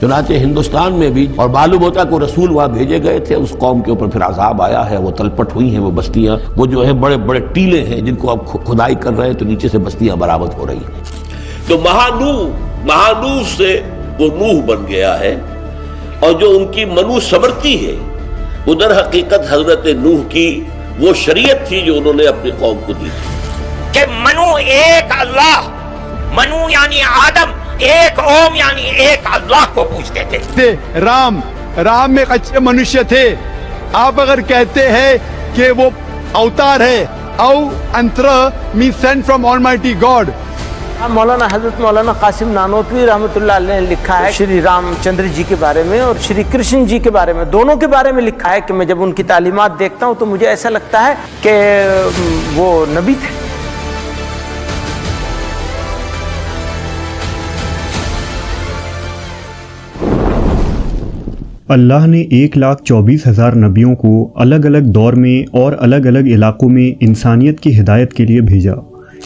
چنانچہ ہندوستان میں بھی اور معلوم ہوتا کہ رسول وہاں بھیجے گئے تھے، اس قوم کے اوپر پھر عذاب آیا ہے، وہ تلپٹ ہوئی ہیں وہ بستیاں، وہ جو ہے بڑے بڑے ٹیلے ہیں جن کو اب کھدائی کر رہے ہیں تو نیچے سے بستیاں برآمد ہو رہی ہیں۔ تو مہانوح سے وہ نوح بن گیا ہے، اور جو ان کی منو سمرتی ہے وہ در حقیقت حضرت نوح کی وہ شریعت تھی جو انہوں نے اپنی قوم کو دی تھی کہ منو ایک اللہ، منو یعنی آدم، ایک اوم یعنی ایک اللہ کو پوچھتے تھے۔ رام میں ایک اچھے منشیہ تھے، آپ اگر کہتے ہیں کہ وہ اوتار ہے، او انتر می سینڈ فرام آلمائٹی گاڈ۔ مولانا حضرت مولانا قاسم نانوتوی رحمۃ اللہ علیہ نے لکھا ہے شری رام چندر جی کے بارے میں اور شری کرشن جی کے بارے میں، دونوں کے بارے میں لکھا ہے کہ میں جب ان کی تعلیمات دیکھتا ہوں تو مجھے ایسا لگتا ہے کہ وہ نبی تھے۔ اللہ نے 1,24,000 نبیوں کو الگ الگ دور میں اور الگ الگ علاقوں میں انسانیت کی ہدایت کے لیے بھیجا۔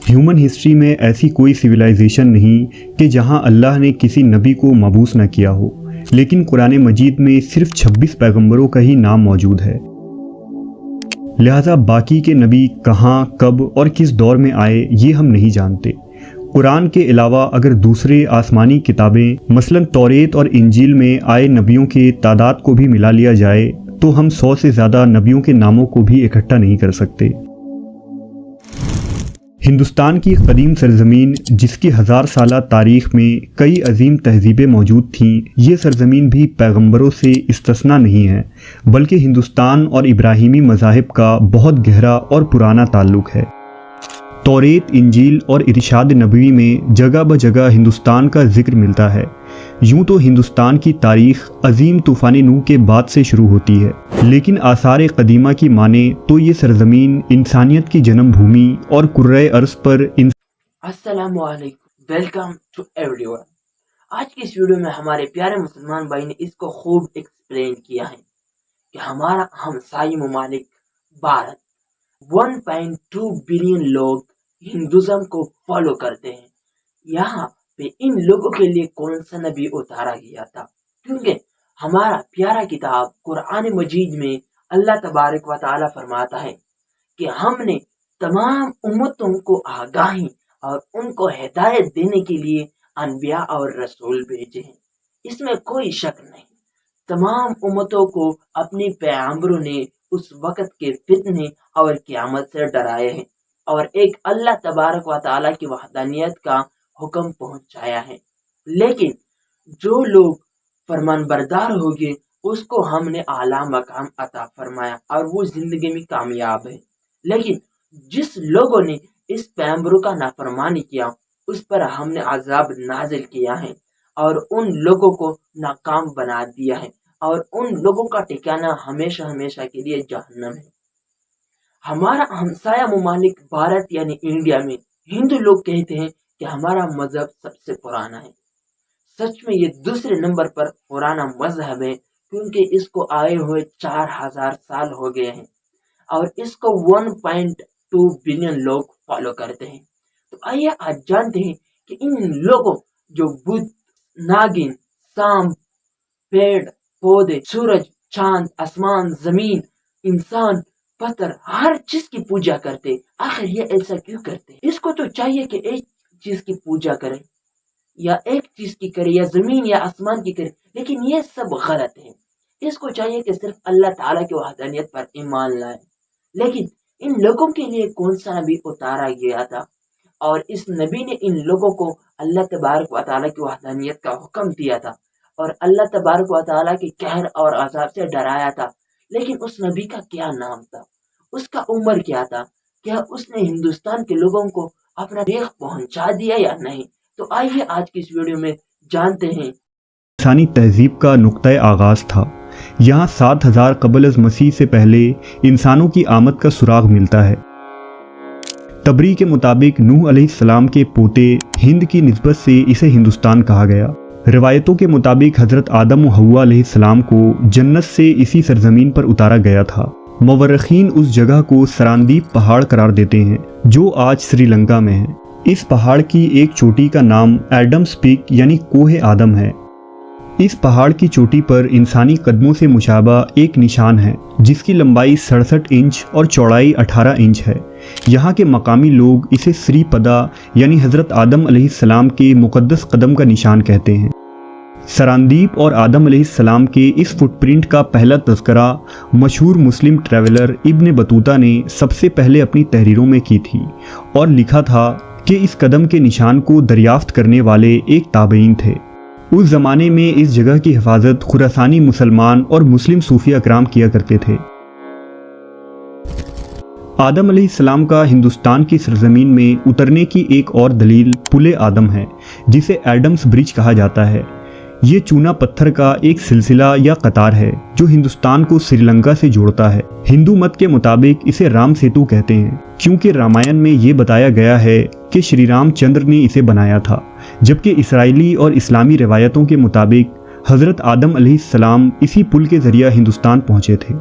ہیومن ہسٹری میں ایسی کوئی سویلائزیشن نہیں کہ جہاں اللہ نے کسی نبی کو مبعوث نہ کیا ہو، لیکن قرآن مجید میں صرف 26 پیغمبروں کا ہی نام موجود ہے۔ لہٰذا باقی کے نبی کہاں، کب اور کس دور میں آئے یہ ہم نہیں جانتے۔ قرآن کے علاوہ اگر دوسرے آسمانی کتابیں مثلاً توریت اور انجیل میں آئے نبیوں کے تعداد کو بھی ملا لیا جائے تو ہم 100 سے زیادہ نبیوں کے ناموں کو بھی اکٹھا نہیں کر سکتے۔ ہندوستان کی قدیم سرزمین جس کی 1000 سالہ تاریخ میں کئی عظیم تہذیبیں موجود تھیں، یہ سرزمین بھی پیغمبروں سے استثناء نہیں ہے، بلکہ ہندوستان اور ابراہیمی مذاہب کا بہت گہرا اور پرانا تعلق ہے۔ توریت، انجیل اور ارشاد نبوی میں جگہ بجگہ ہندوستان کا ذکر ملتا ہے۔ یوں تو ہندوستان کی تاریخ عظیم طوفان نوح کے بعد سے شروع ہوتی ہے، لیکن آثار قدیمہ کی مانیں تو یہ سرزمین انسانیت کی جنم بھومی اور کرۂ ارض پر السلام علیکم، ویلکم ٹو ایوری ون۔ آج کی اس ویڈیو میں ہمارے پیارے مسلمان بھائی نے اس کو خوب ایکسپلین کیا ہے کہ ہمارا ہمسائی ممالک بھارت 1.2 بلین لوگ ہندوازم کو فالو کرتے ہیں۔ یہاں پہ ان لوگوں کے لیے کون سا نبی اتارا گیا تھا؟ کیونکہ ہمارا پیارا کتاب قرآن مجید میں اللہ تبارک و تعالی فرماتا ہے کہ ہم نے تمام امتوں کو آگاہی اور ان کو ہدایت دینے کے لیے انبیاء اور رسول بھیجے ہیں۔ اس میں کوئی شک نہیں، تمام امتوں کو اپنی پیغمبروں نے اس وقت کے فتنے اور قیامت سے ڈرائے ہیں اور ایک اللہ تبارک و تعالیٰ کی وحدانیت کا حکم پہنچایا ہے۔ لیکن جو لوگ فرمان بردار ہوگے اس کو ہم نے اعلیٰ مقام عطا فرمایا اور وہ زندگی میں کامیاب ہے۔ لیکن جس لوگوں نے اس پیغمبروں کا نافرمانی کیا اس پر ہم نے عذاب نازل کیا ہے اور ان لوگوں کو ناکام بنا دیا ہے، اور ان لوگوں کا ٹھکانہ ہمیشہ ہمیشہ کے لیے جہنم ہے۔ ہمارا ہمسایہ ممالک بھارت یعنی انڈیا میں ہندو لوگ کہتے ہیں کہ ہمارا مذہب سب سے پرانا ہے۔ سچ میں یہ دوسرے نمبر پر پرانا مذہب ہے، کیونکہ اس کو آئے ہوئے 4000 سال ہو گئے ہیں اور اس کو 1.2 بلین لوگ فالو کرتے ہیں۔ تو آئیے آج جانتے ہیں کہ ان لوگوں جو بدھ، ناگن، سانپ، پیڑ پودے، سورج، چاند، آسمان، زمین، انسان، پتھر، ہر چیز کی پوجا کرتے، آخر یہ ایسا کیوں کرتے؟ اس کو تو چاہیے کہ ایک چیز کی پوجا کرے یا ایک چیز کی کرے یا زمین یا آسمان کی کرے، لیکن یہ سب غلط ہے۔ اس کو چاہیے کہ صرف اللہ تعالیٰ کی وحدانیت پر ایمان لائے۔ لیکن ان لوگوں کے لیے کون سا نبی اتارا گیا تھا اور اس نبی نے ان لوگوں کو اللہ تبارک و تعالیٰ کی وحدانیت کا حکم دیا تھا اور اللہ تبارک و تعالیٰ کے قہر اور عذاب سے ڈرایا تھا، لیکن اس نبی کا کیا نام تھا، اس کا عمر کیا تھا، کیا اس نے ہندوستان کے لوگوں کو اپنا پیغام پہنچا دیا یا نہیں؟ تو آئیے آج کی اس ویڈیو میں جانتے ہیں۔ انسانی تہذیب کا نقطۂ آغاز تھا۔ یہاں 7000 قبل از مسیح سے پہلے انسانوں کی آمد کا سراغ ملتا ہے۔ تبری کے مطابق نوح علیہ السلام کے پوتے ہند کی نسبت سے اسے ہندوستان کہا گیا۔ روایتوں کے مطابق حضرت آدم و حوا علیہ السلام کو جنت سے اسی سرزمین پر اتارا گیا تھا۔ مورخین اس جگہ کو سراندیپ پہاڑ قرار دیتے ہیں جو آج سری لنکا میں ہے۔ اس پہاڑ کی ایک چوٹی کا نام ایڈمز پیک یعنی کوہ آدم ہے۔ इस पहाड़ की चोटी पर इंसानी कदमों से मुशाबा एक निशान है जिसकी लंबाई 67 इंच और चौड़ाई 18 इंच है। यहाँ के मकामी लोग इसे श्री पदा यानी हज़रत आदम अलैहिस्सलाम के मुक़द्दस कदम का निशान कहते हैं। सरांदीप और आदम अलैहिस्सलाम के इस फुटप्रिंट का पहला तज़करा मशहूर मुस्लिम ट्रैवलर इब्न बतूता ने सबसे पहले अपनी तहरीरों में की थी और लिखा था कि इस कदम के निशान को दरियाफ्त करने वाले एक ताबईन थे। उस ज़माने में इस जगह की हिफाजत खुरासानी मुसलमान और मुस्लिम सूफी अकराम किया करते थे। आदम अलैहिस्सलाम का हिंदुस्तान की सरजमीन में उतरने की एक और दलील पुले आदम है, जिसे एडम्स ब्रिज कहा जाता है। ये चूना पत्थर का एक सिलसिला या कतार है जो हिंदुस्तान को श्रीलंका से जोड़ता है। हिंदू मत के मुताबिक इसे राम सेतु कहते हैं क्योंकि रामायण में ये बताया गया है कि श्री रामचंद्र ने इसे बनाया था, जबकि इसराइली और इस्लामी रिवायतों के मुताबिक हज़रत आदम अलैहिस्सलाम इसी पुल के जरिए हिंदुस्तान पहुंचे थे।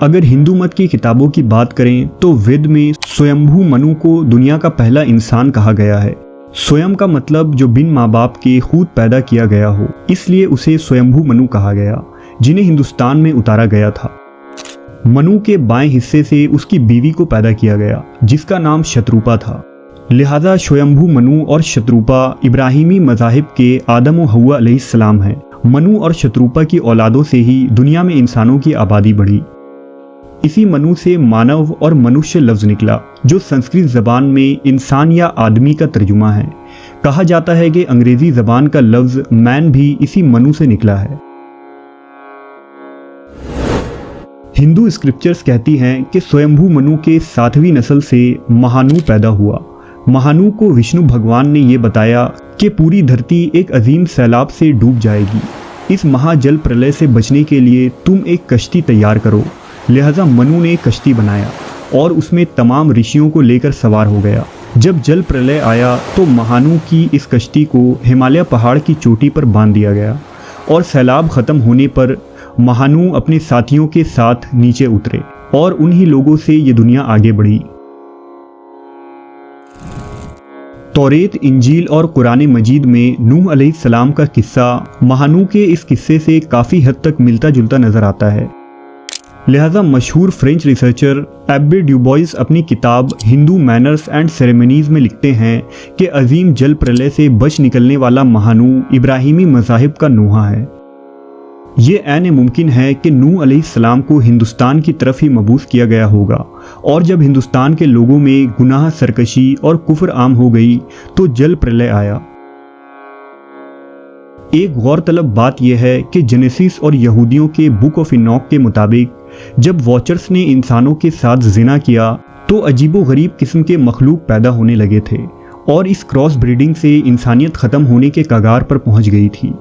अगर हिंदू मत की किताबों की बात करें तो वेद में स्वयंभू मनु को दुनिया का पहला इंसान कहा गया है। स्वयं का मतलब जो बिन माँ बाप के खुद पैदा किया गया हो, इसलिए उसे स्वयंभू मनु कहा गया, जिन्हें हिंदुस्तान में उतारा गया था। मनु के बाएं हिस्से से उसकी बीवी को पैदा किया गया जिसका नाम शत्रुपा था। लिहाजा स्वयंभू मनु और शत्रुपा इब्राहिमी मज़ाहिब के आदम और हव्वा अलैहिस्सलाम हैं। मनु और शत्रुपा की औलादों से ही दुनिया में इंसानों की आबादी बढ़ी। इसी मनु से मानव और मनुष्य लफ्ज़ निकला जो संस्कृत ज़बान में इंसान या आदमी का तर्जुमा है। कहा जाता है कि अंग्रेज़ी ज़बान का लफ्ज़ मैन भी इसी मनु से निकला है। हिंदू स्क्रिप्चर्स कहती हैं कि स्वयंभू मनु के 7वीं नस्ल से महानु पैदा हुआ। महानु को विष्णु भगवान ने ये बताया कि पूरी धरती एक अजीम सैलाब से डूब जाएगी। इस महाजल प्रलय से बचने के लिए तुम एक कश्ती तैयार करो। लिहाजा मनु ने कश्ती बनाया और उसमें तमाम ऋषियों को लेकर सवार हो गया। जब जल प्रलय आया तो महानु की इस कश्ती को हिमालय पहाड़ की चोटी पर बांध दिया गया और सैलाब ख़त्म होने पर महानु अपने साथियों के साथ नीचे उतरे और उन्हीं लोगों से ये दुनिया आगे बढ़ी। तौरेत, इंजील और कुरान मजीद में नूह अलैहिस्सलाम का किस्सा महानु के इस किस्से से काफ़ी हद तक मिलता जुलता नज़र आता है। लिहाजा मशहूर फ्रेंच रिसर्चर एब्बे ड्यूबॉइस अपनी किताब हिंदू मैनर्स एंड सेरेमनीज़ में लिखते हैं कि अजीम जल प्रलय से बच निकलने वाला महानु इब्राहिमी मज़ाहिब का नूहा है। ये ऐन मुमकिन है कि नूह अलैहिस्सलाम को हिंदुस्तान की तरफ ही मबूस किया गया होगा और जब हिंदुस्तान के लोगों में गुनाह, सरकशी और कुफ्र आम हो गई तो जल प्रलय आया। एक गौरतलब बात यह है कि जेनेसिस और यहूदियों के बुक ऑफ इनॉक के मुताबिक जब वॉचर्स ने इंसानों के साथ जिना किया तो अजीबो-गरीब किस्म के मखलूक पैदा होने लगे थे और इस क्रॉस ब्रीडिंग से इंसानियत ख़त्म होने के कगार पर पहुंच गई थी।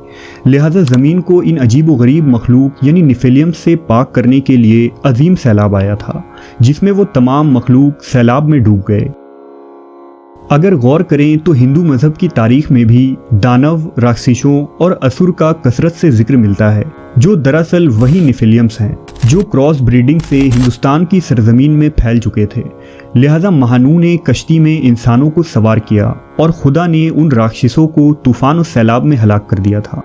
लिहाजा ज़मीन को इन अजीबो-गरीब मखलूक यानी निफेलियम से पाक करने के लिए अजीम सैलाब आया था जिसमें वो तमाम मखलूक सैलाब में डूब गए। अगर गौर करें तो हिंदू मज़हब की तारीख में भी दानव, राक्षसों और असुर का कसरत से जिक्र मिलता है जो दरअसल वही निफेलियम्स हैं जो क्रॉस ब्रीडिंग से हिंदुस्तान की सरजमीन में फैल चुके थे। लिहाजा महानू ने कश्ती में इंसानों को सवार किया और खुदा ने उन राक्षसों को तूफान और सैलाब में हलाक कर दिया था।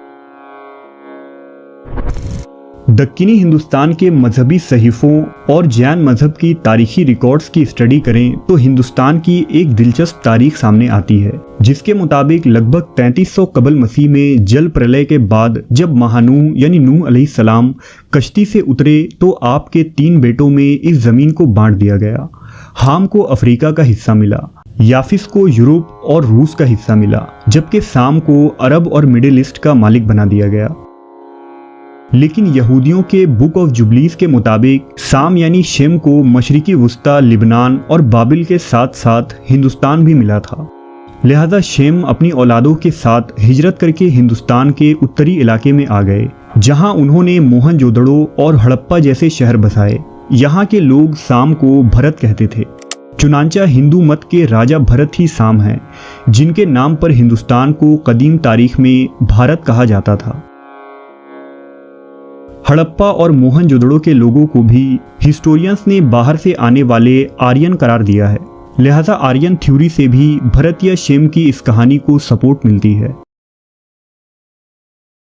दक्कनी हिंदुस्तान के मजहबी सहीफ़ों और जैन मज़हब की तारीखी रिकॉर्ड्स की स्टडी करें तो हिंदुस्तान की एक दिलचस्प तारीख सामने आती है जिसके मुताबिक लगभग 3300 कबल मसीह में जल प्रलय के बाद जब महानू यानी नूह अलैहिस्सलाम कश्ती से उतरे तो आपके 3 बेटों में इस ज़मीन को बांट दिया गया। हाम को अफ्रीका का हिस्सा मिला, याफिस को यूरोप और रूस का हिस्सा मिला, जबकि साम को अरब और मिडिल ईस्ट का मालिक बना दिया गया। लेकिन यहूदियों के बुक ऑफ जुबलीस के मुताबिक साम यानी शेम को मशरिकी वस्ता, लिबनान और बाबिल के साथ साथ हिंदुस्तान भी मिला था। लिहाजा शेम अपनी औलादों के साथ हिजरत करके हिंदुस्तान के उत्तरी इलाके में आ गए जहां उन्होंने मोहनजोदड़ो और हड़प्पा जैसे शहर बसाए। यहाँ के लोग साम को भरत कहते थे। चुनांचा हिंदू मत के राजा भरत ही साम हैं जिनके नाम पर हिंदुस्तान को कदीम तारीख में भारत कहा जाता था। हड़प्पा और मोहनजोदड़ो के लोगों को भी हिस्टोरियंस ने बाहर से आने वाले आर्यन करार दिया है। लिहाजा आर्यन थ्योरी से भी भरत या शेम की इस कहानी को सपोर्ट मिलती है।